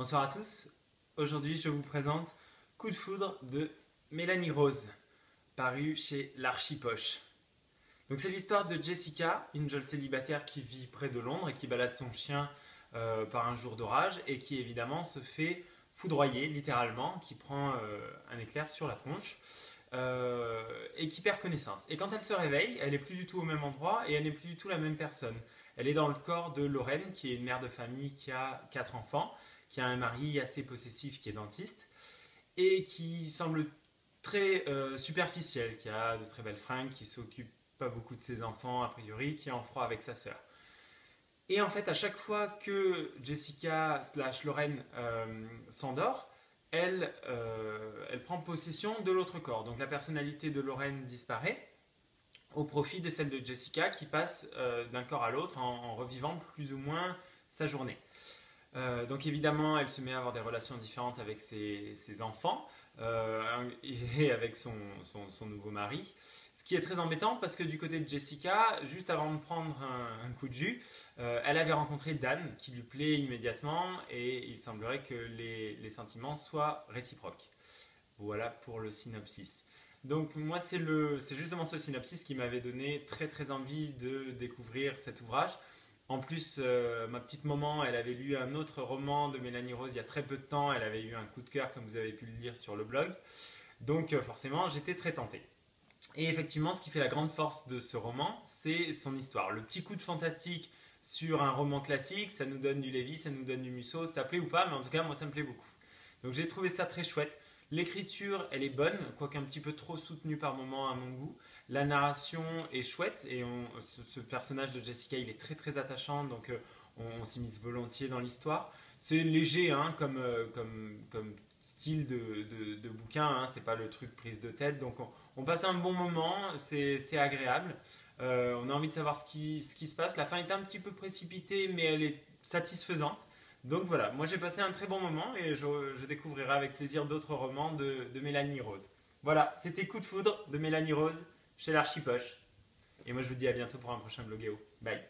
Bonsoir à tous, aujourd'hui je vous présente Coup de foudre de Mélanie Rose, paru chez l'Archipoche. Donc c'est l'histoire de Jessica, une jeune célibataire qui vit près de Londres et qui balade son chien par un jour d'orage et qui évidemment se fait foudroyer littéralement, qui prend un éclair sur la tronche et qui perd connaissance. Et quand elle se réveille, elle n'est plus du tout au même endroit et elle n'est plus du tout la même personne. Elle est dans le corps de Lorraine, qui est une mère de famille qui a 4 enfants, qui a un mari assez possessif qui est dentiste et qui semble très superficiel, qui a de très belles fringues, qui s'occupe pas beaucoup de ses enfants a priori, qui est en froid avec sa sœur. Et en fait, à chaque fois que Jessica slash Lorraine s'endort, elle prend possession de l'autre corps. Donc la personnalité de Lorraine disparaît au profit de celle de Jessica qui passe d'un corps à l'autre en revivant plus ou moins sa journée. Donc évidemment, elle se met à avoir des relations différentes avec ses enfants et avec son nouveau mari. Ce qui est très embêtant parce que du côté de Jessica, juste avant de prendre un coup de jus, elle avait rencontré Dan qui lui plaît immédiatement et il semblerait que les sentiments soient réciproques. Voilà pour le synopsis. Donc moi c'est justement ce synopsis qui m'avait donné très très envie de découvrir cet ouvrage. En plus, ma petite maman, elle avait lu un autre roman de Mélanie Rose il y a très peu de temps. Elle avait eu un coup de cœur, comme vous avez pu le lire sur le blog. Donc forcément, j'étais très tenté. Et effectivement, ce qui fait la grande force de ce roman, c'est son histoire. Le petit coup de fantastique sur un roman classique, ça nous donne du Lévy, ça nous donne du Musso, ça plaît ou pas, mais en tout cas, moi, ça me plaît beaucoup. Donc j'ai trouvé ça très chouette. L'écriture, elle est bonne, quoique un petit peu trop soutenue par moments à mon goût. La narration est chouette et ce personnage de Jessica, il est très très attachant, donc on s'immisce volontiers dans l'histoire. C'est léger hein, comme style de bouquin, hein, c'est pas le truc prise de tête, donc on passe un bon moment, c'est agréable. On a envie de savoir ce qui se passe. La fin est un petit peu précipitée, mais elle est satisfaisante. Donc voilà, moi j'ai passé un très bon moment et je découvrirai avec plaisir d'autres romans de Mélanie Rose. Voilà, c'était Coup de foudre de Mélanie Rose chez l'Archipoche. Et moi je vous dis à bientôt pour un prochain bloguéo. Bye.